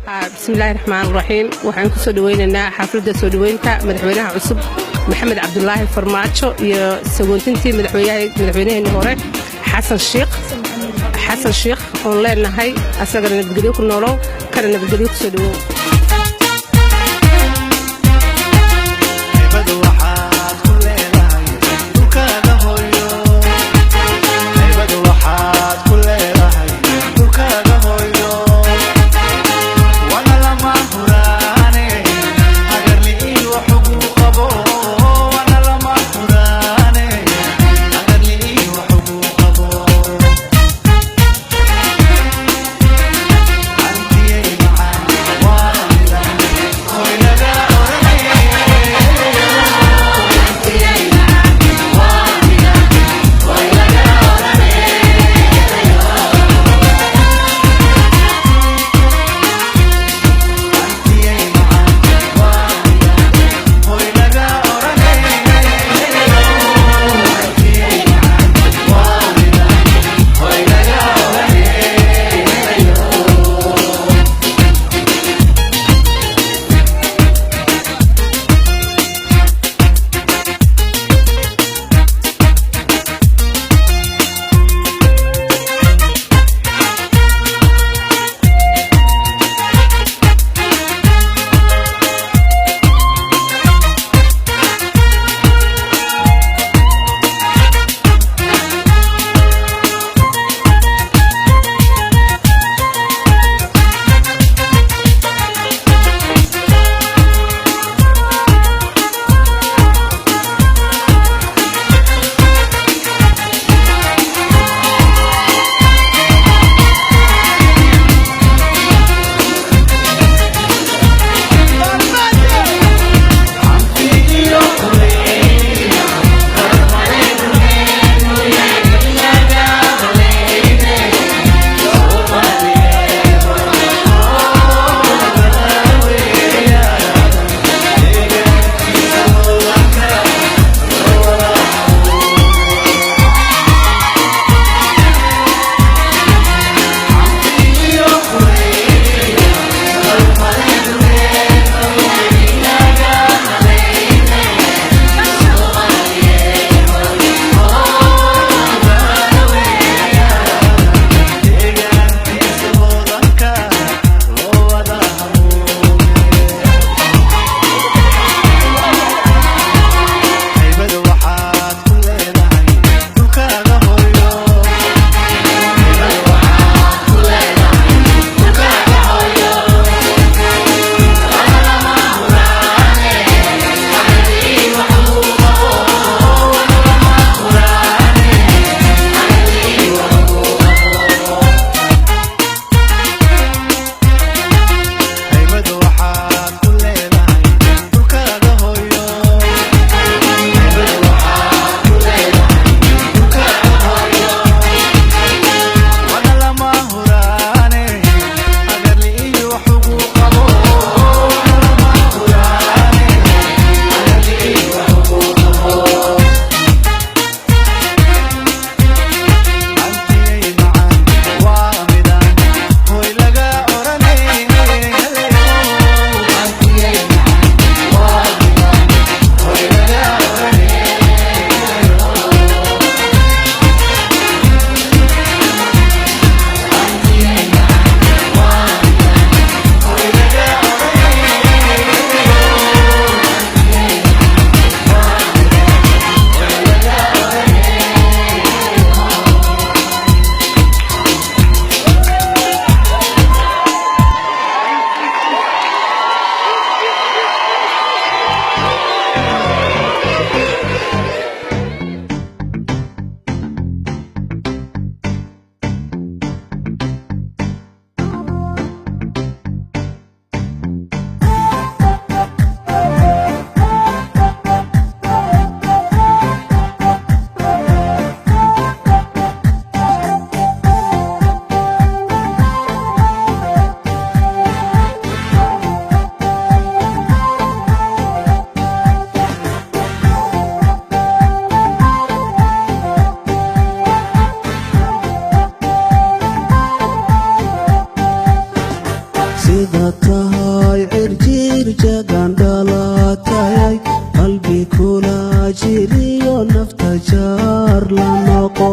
بسم الله الرحمن الرحيم waxaan ku soo dhaweynaynaa xafladda soo dhaweynta madaxweynaha cusub Maxamed Cabdullaahi Farmaajo iyo sagoontintii madaxweynaha hore Xasan Sheekh oo leenahay asagana nabadgelyo ku noolow kana nabadgelyo ku soo dhawow sidatahay cirjir jagan dhalatay qalbi kula jiriyo nafta jaar la noqo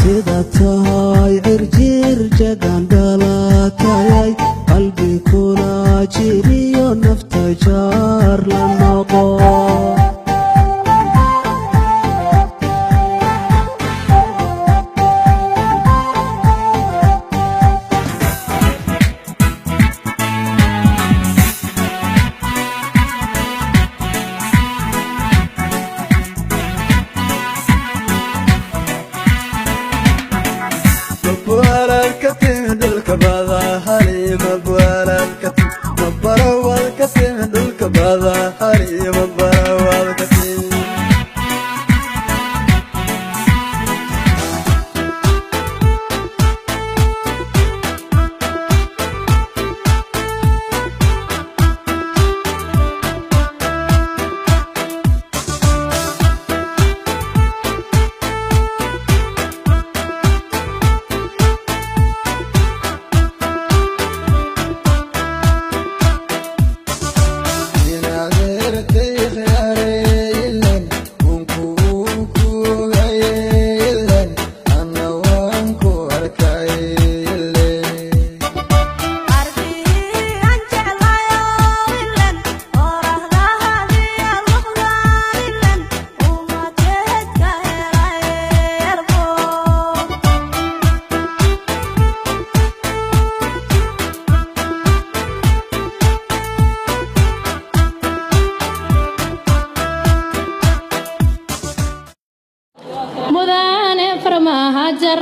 sidatahay cirjir jagan dhalatay qalbi kula jiriyo nafta jaar la noqo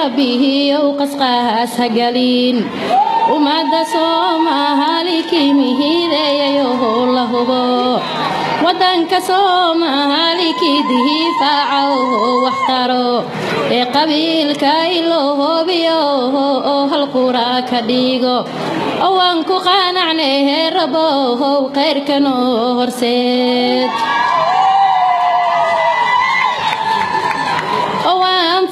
ربه وقسقها سجلين ومدى صومها لكيمه ذي الله بو ودنك صومها لكيده فاعوه واحتروا قبيل كايلوه بيوه هالقرى كديقو أوانكو قانعنيه ربوه وقير كانوا هرسيد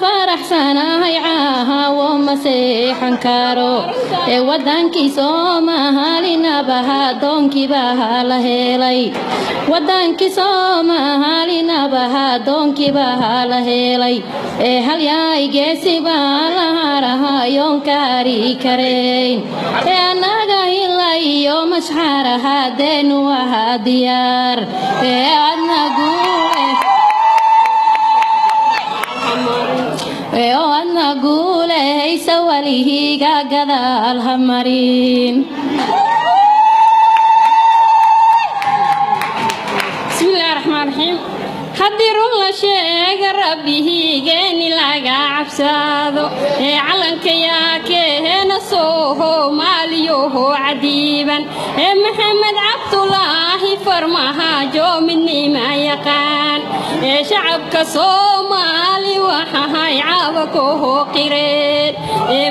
فرحسنا هيعاها ومسيحا كارو ودانكي صومها لنبها دونكي بها لهيلي ودانكي صومها لنبها دونكي بها لهيلي هل ياي جيسي بالهارها يوم كاري كارين أناغا إلي يوم مشحارها دين وها ديار عدنا قوله وأنا أقول ليس وليه قاقذا الهمرين بسم الله الرحمن الرحيم خدر الله شيء ربه جاني لقى عبساده علنك يا كهنا صوه ماليوه عديبا محمد عبد الله فرمها جو مني ما يقان شعبك صومالي وحهاي عابكوه قريد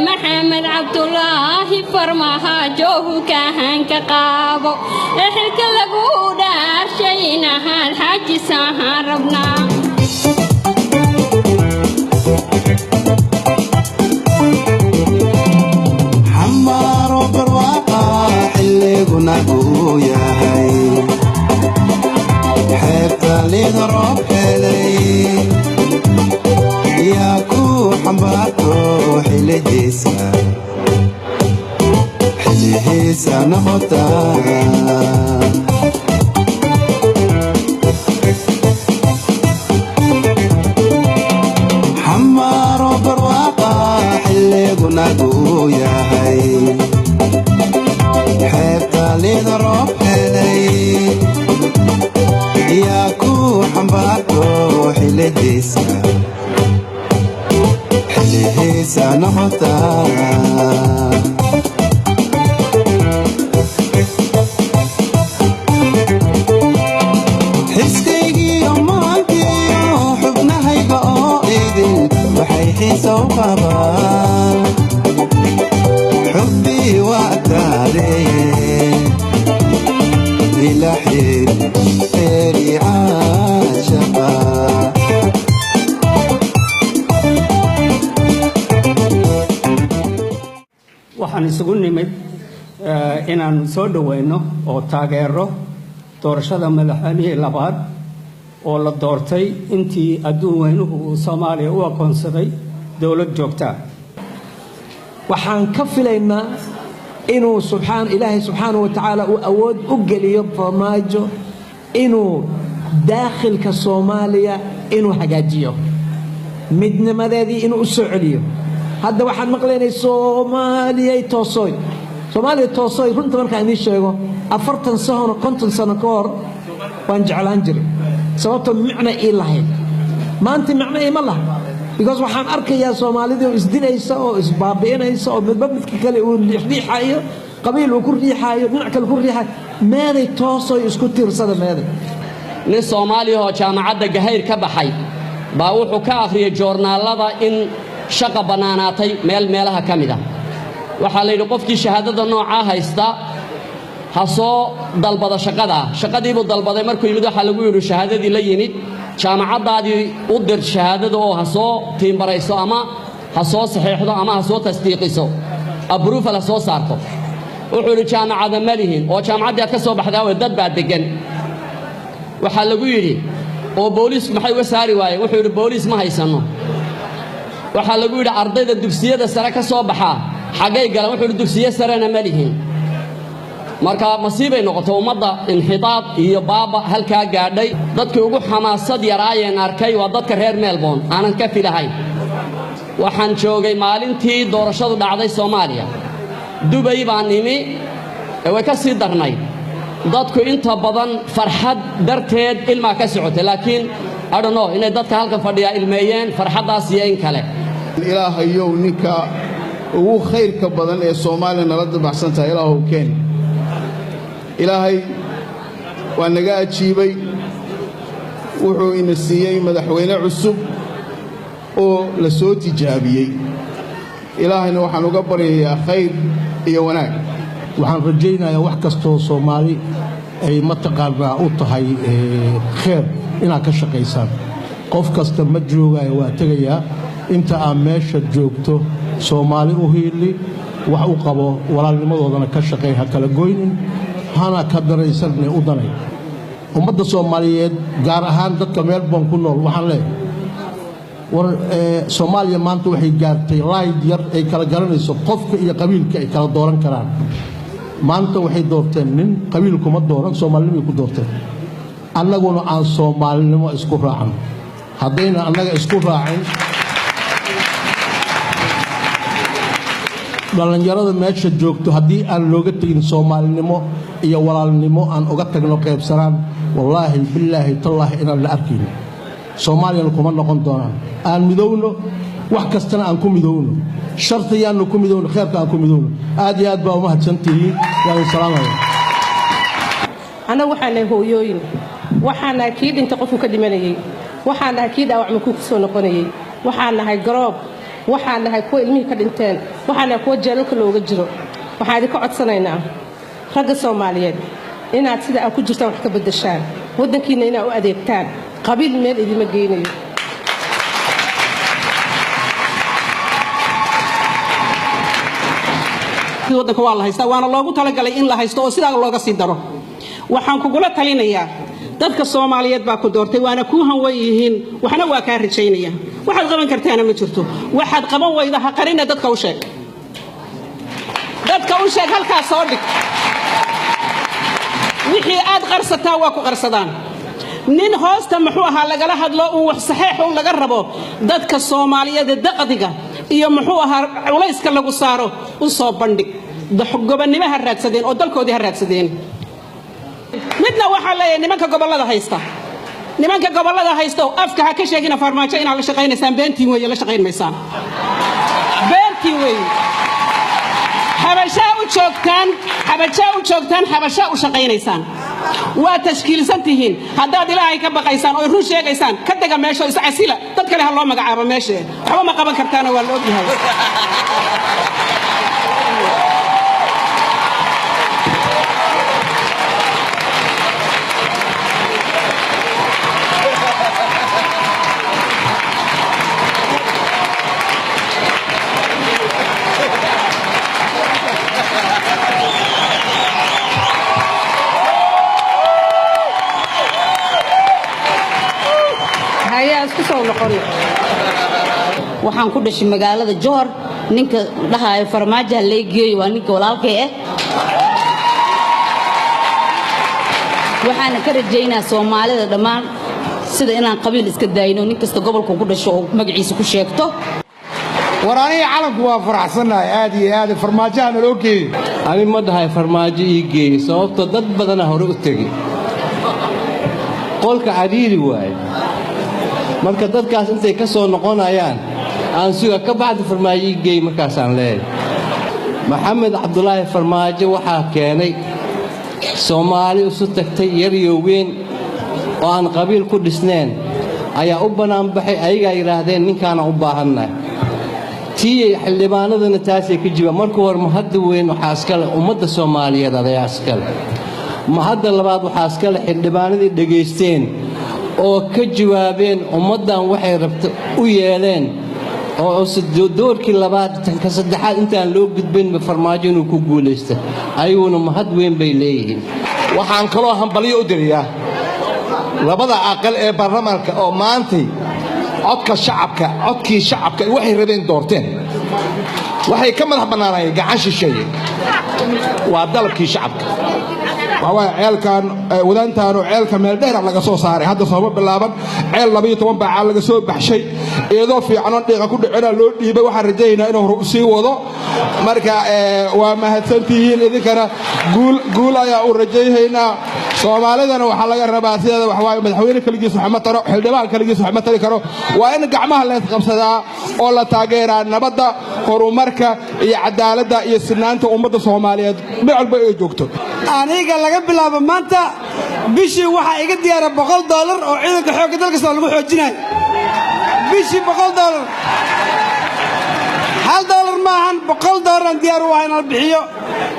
محمد عبد الله فرمها جوه كهن كقابو حلك لقو دار شينها الحاج سهر ربنا حمار برواقع اللي قناقو يا هاي حتى اللي ضرب حلي ياكو حمباتو حلي هيسا حلي هيسا نخطا حمار برواقع اللي قناقو يا هاي حتى اللي ضرب حلي ياكو حمباتو حلي هيسا حلي هيسا نخطا حسكيجي يومانكي حبنا هيبقى ايدي وحي حيسا وقبا حبي وقتالي إلى حين عاشقا isugu nimid inaan soo dhaweyno oo taageero doorashada madaxweynihii labaad oo la doortay intii adduun weynuhu uu Soomaaliya u aqoonsaday dawlad joogta. waxaan ka filaynaa inuu ilaahay subxaanahu wa tacaala uu awood u geliyo farmaajo inuu daakhilka Soomaaliya inuu hagaajiyo midnimadeedii inuu u soo celiyo. hadda waxaan maqlaynay Soomaaliya toosoy runta markaan idin sheego 40 sano 50 sano ka hor waan jeclaan jiray sababtoo macna ii lahayd maanta macna ima laha because waxaan arkayaa Soomaalida oo isdilaysa oo isbaabiinaysa oo midba kale uu riixayo qabiil uu ku riixayo dhinac kale ku riixayo meeday toosoy isku tiirsada meeday nin Soomaali oo jaamacadda Gahayr ka baxay baa wuxuu ka akhriyay joornaalada in shaqa banaanaatay meelaha ka mid ah waxaa la yidhi qofkii shahaadada nooca haysta ha soo dalbada shaqadii buu dalbaday markuu yimid waxa lagu yidhi shahaadadii la yimid jaamacadaadii u dir shahaadada oo ha soo tiimbarayso ama ha soo saxiixdo ama ha soo tasdiiqiso approval ha soo saarto wuxuu yidhi jaamacada ma lihin oo jaamacaddii aad ka soo baxdaa way dad baa degan waxaa lagu yidhi oo booliis maxay uga saari waayeen wuxuu yidhi booliis ma haysano waxaa lagu yidhi ardayda dugsiyada sare ka soo baxaa xagay galaan wuxuu yidhi dugsiyo sarena ma lihin marka masiibay noqoto ummadda inxidaad iyo baaba halkaa gaadhay dadkii ugu xamaasad yaraayeen arkay waa dadka reer Melbourne aanan ka filahayn waxaan joogay maalintii doorashadu dhacday Soomaaliya Dubai baan nimi way ka sii darnay dadku inta badan farxad darteed ilmaa ka socotay laakiin I don't know inay dadka halkan fadhiya ilmeeyeen farxadaas iyo in kale ilaahayow ninka ugu khayrka badan ee Soomaaliya nala dabaxsantahay ilaahow keen ilaahay waa naga ajiibay wuxuu ina siiyey madaxweyne cusub oo la soo tijaabiyey ilaahayna waxaan uga baryayaa khayr iyo wanaag waxaan rajaynayaa wax kastoo Soomaali ay mataqaanaa u tahay khayr inaad ka shaqaysaan qof kasta ma joogayo waa tagayaa inta aan meesha joogto Soomaali u hiili wax u qabo walaalnimadoodana ka shaqeey ha kala goynin hana ka daraysan u danay ummadda Soomaaliyeed gaar ahaan dadka Melbourne ku nool waxaan leeyahay war Soomaaliya maanta waxay gaartay layd yar ay kala garanayso qofka iyo qabiilka ay kala dooran karaan maanta waxay doorteen nin qabiilku ma dooran Soomaalnimo ku doorteen annaguna aan Soomaalinimo isku raacan haddayna annaga isku raacin dhalinyarada meesha joogto haddii aan looga tagin Soomaalinimo iyo walaalnimo aan uga tagno qaybsanaan wallaahi billaahi tallaahi inaan la arkin Soomaaliyana kuma noqon doonaan aan midowno wax kastana aan ku midowno shartiyaanna ku midowno khayrka aan ku midowno aad iyo aad baa u mahadsantihiin waa salaamaya ana waxaan hooyooyin waxaan kii dhinta qofku ka dhimanayay waxaan kii dhaawacmo ku soo noqonayay waxaan nahay garoob waxaan nahay kuwa ilmihii ka dhinteen waxaan nahay kuwa jeelalka looga jiro waxaan idinka codsanaynaa ragga Soomaaliyeed inaad sida aad ku jirtaan wax ka bedeshaan wadankiina inaad u adeegtaan qabiil meel idima geynayo wadanka waa la haystaa waana loogu talagalay in la haysto oo sidaa looga sii daro waxaan kugula talinayaa dadka Soomaaliyeed baa ku doortay waana ku hanway yihiin waxna waa ka rajaynaya waxaad qaban kartaana ma jirto waxaad qaban wayda ha qarina dadka u sheeg halkaas soo dhig wixii aad qarsataa waa ku qarsadaan nin hoosta muxuu ahaa lagala hadlo uu wax saxiix u laga rabo dadka Soomaaliyeed daqadiga iyo muxuu ahaa culayska lagu saaro u soo bandhig gobonnimo ha raadsadeen oo dalkoodii ha raadsadeen midna waxa leeyahay nimanka gobolada haysta afka ha ka sheegina farmaajo inaad la shaqaynaysaan beentiin weeye la shaqaynaysaan beentiin weeye habashaa u joogtaan habashaa u shaqaynaysaan waa tashkiilsan tihiin haddaad ilaahay ka baqaysaan oo run sheegaysaan ka daga meesha is casila dad kale ha loo magacaabo meesha waxba ma qaban kartaana waa la ogyahay hayaa isku soo noqon waxaan ku dhashay magaalada Johor ninka dhahayo farmaajo la geeyo waa ninka walaalkay ah waxaan ka rajaynaa Soomaalida dhamaan sida inaan qabiil iska daayno nin kasta gobolka ku dhasho oo magaciisa ku sheegto waraaniga calanku waa faraxsanahay aad iyo aad farmaajaha loo geeyay ani ma dhahay farmaajo ii geeyay sababtoo dad badan hore u tagay qolka cariiri waay marka dadkaas intay ka soo noqonayaan aan suga ka baxda farmaajo ii geeyay markaas aan leeyahay maxamed cabdulaahi farmaajo waxaa keenay Soomaali isu tagtay yar iyo weyn oo aan qabiil ku dhisneen ayaa u banaan baxay ayaga yiraahdeen ninkaana u baahannahay tii xildhibaanadana taasay ka jibaan markii hore mahad weyn waxa iskale ummadda Soomaaliyeed ayaa iskale mahad labaad waxa iskale xildhibaanadii dhageysteen oo ka jawaabeen ummadan waxay rabto u yeeleen oo doorkii labaad tan ka saddexaad intaan loo gudbin farmaajo inuu ku guuleysto ayuuna mahad weyn bay leeyihiin waxaan kaloo hambaliyo u dirayaa labada aqal ee baarlamaanka oo maantay codkii shacabka waxay rabeen doorteen waxay ka madax bannaanayeen gacan shisheeye waa dalabkii shacabka waa ceelkan wadaantaan oo ceelka meel dheer laga soo saaray hadda soo bilaaban ceel 12 baac laga soo baxshay iyadoo fiican oo dhiiqa ku dhicina loo dhiibay waxaan rajaynaynaa inuu hor u sii wado marka waa mahadsantihiin idinkana guul ayaa u rajaynaynaa Soomaalidana waxa laga rabaa sida wax waay madaxweyne kaligiis wax ma taro xildhibaan kaligiis wax ma tari karo waa in gacmaha la qabsadaa oo la taageeraa nabadda horumarka iyo cadaaladda iyo sinaanta ummadda Soomaaliyeed meel walba ay joogto aniga laga bilaabo maanta bishii waxa iga diyaar $100 oo ciidanka xoogga dalka soo lagu xoojinayo bishii $100 $1 maahan $100 aan diyaar u ahay inaan bixiyo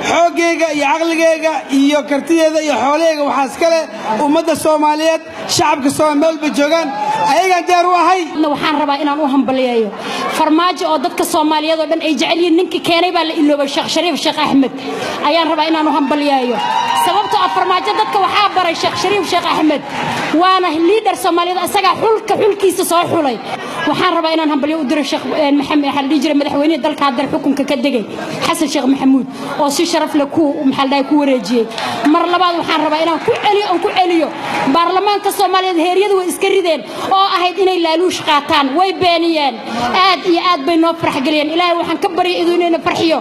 xoogayga iyo aqligayga iyo kartideeda iyo xoolahayga waxa iska leh ummadda Soomaaliyeed shacabka Soomaaliyeed ba joogan ayaga diyaar u ahay waxaan rabaa inaan u hambaliyeeyo farmaajo oo dadka Soomaaliyeed oo dhan ay jecel yihiin ninka keenay baa la iloobay Sheekh Shariif Sheekh Axmed ayaan rabaa inaan u hambaliyeeyo sababtoo ah farmaajo dadka waxa baray Sheekh Shariif Sheekh Axmed waana leader Soomaaliyeed asaga xulkiisa soo xulay waxaan rabaa inaan hambaliyo u diro Sheekh Maxamed xalli jiray madaxweynaha dalka hadda xukunka ka degay Xasan Sheekh Maxamuud oo si sharaf leh ku maxalday ku wareejiyay mar labaad waxaan rabaa inaan ku celiyo baarlamaanka Soomaaliyeed heeriyadu way iska rideen oo ahayd inay laaluush qaataan way beeniyeen aad iyo aad bay noo farax galiyeen ilaahay waxaan ka baryay inuu farxiyo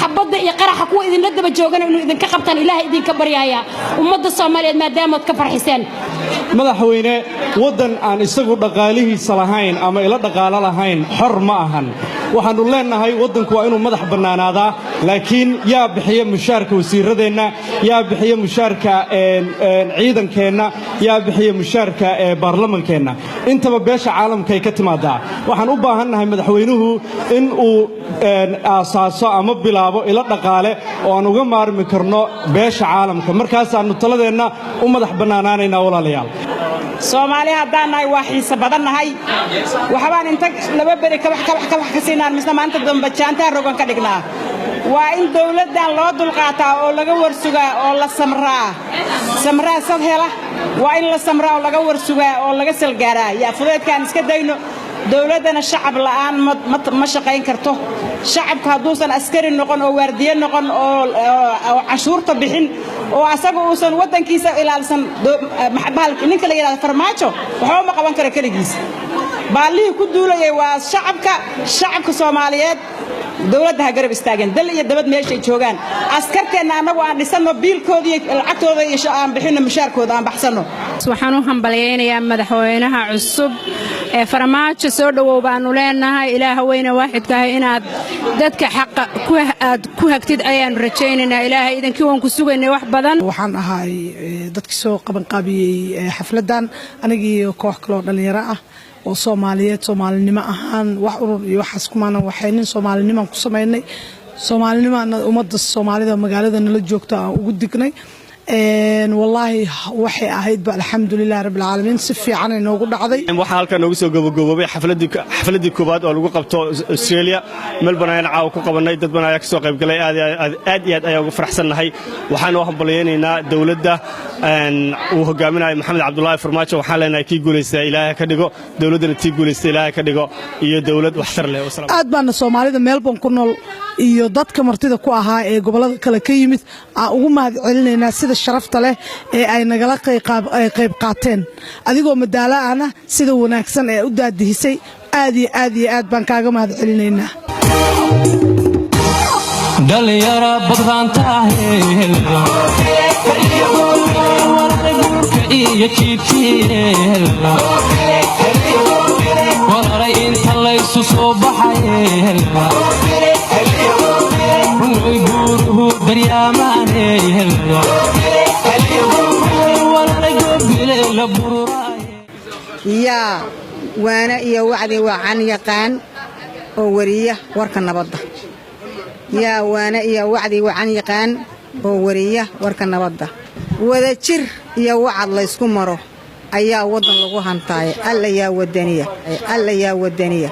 xabada iyo qaraxa kuwa idin la daba joogan inuu idin ka qabtaan ilaahay idin ka baryaya ummadda Soomaaliyeed maadaama aad ka farxiseen madaxweyne wadan aan isagu dhaqaalihiisa lahayn ama ila dhaqaalo lahayn xor ma ahan waxaanu leenahay wadanku waa inuu madax bannaanaadaa laakiin yaa bixiya mushaarka wasiiradeenna yaa bixiya mushaarka ciidankeenna yaa bixiya mushaarka baarlamankeenna intaba beesha caalamka ay ka timaadaa waxaan u baahannahay madaxweynuhu in uu aasaaso ama bilaabo ila dhaqaale oo aan uga maarmi karno beesha caalamka markaasaanu taladeenna u madax bannaanaanaynaa walaalayaal Soomaaliya haddaan nahay waa xiisa badan nahay waxbaan inta laba bari ka wax ka siinaan misna maanta dambe jaanta rogan ka dhignaa waa in dawladdan loo dulqaataa oo laga warsugaa oo la samraa sad hela waa in la samraa oo laga warsugaa oo laga salgaaraa yaa fudeedkaan iska dayno dawladdana shacab la'aan ma shaqayn karto shacabka hadduusan askari noqon oo waardiye noqon oo cashuurta bixin oo asaga uusan wadankiisa ilaalsan ninka la yiraahdo farmaajo waxa ma qaban kara kaligiis baalihii ku duulayay waa shacabka Soomaaliyeed dawladda ha garab istaageen dal iyo dabad meesha ay joogaan askarteena anagu aan dhisano biilkoodii lacagtooda iyo aan bixino mushaarkooda aan baxsano waxaan u hambaleynayaa madaxweynaha cusub ee farmaajo soo dhawow baanu leenahay ilaaha weyna waaxidka ah inaad dadka xaqa ku hagtid ayaan rajaynaynaa ilaahay idinkii waan ku sugaynay wax badan waxaan ahay dadkii soo qaban qaabiyay xafladan anigii koox kale oo dhalinyaro ah oo Soomaaliyeed Soomaalinimo ahaan wax urur iyo waxaas kumaana waxaynin Soomaalinimo ku sameynay Soomaalinimo ummadda Soomaalida magaalada nala joogta aan ugu dignay والله waxay ahayd ba alxamdulillaah rabbil caalamiin si fiican inoogu dhacday waxaan halkan noogu soo gabagaboobay xafladii koobaad oo lagu qabto Australia Melbourne ayaan caaw ku qabanay dad badan ayaa ka soo qayb galay aad iyo aad ayaan ugu faraxsanahay waxaan u hambalyeynaa dawladda uu hogaaminayo Maxamed Cabdullaahi Farmaajo waxaan leenahay kii guuleystay Ilaahay ka dhigo dawladana tii guuleystay Ilaahay ka dhigo iyo dawlad waxtar leh aad baan Soomaalida Melbourne ku nool iyo dadka martida ku ahaa ee gobolada kale ka yimid aan ugu mahad celinaynaa sida sharafta leh ee ay nagala qayb qaateen adigoo madaalaana sida wanaagsan ee u daadihisay aad iyo aad baan kaaga mahad celinaynaa dhalinyaro badbaanta iyo jiibtiil walaray inta laysu soo baxay way guuruhu daryaamaane walaray goobile la bururay yaa waana iyo wacdi wacan yaqaan oo wariya warka nabadda yaa waana iyo wacdi wacan yaqaan oo wariya warka nabadda wada jir iyo wacad la isku maro ayaa wadan lagu hantaay alla yaa wadaniya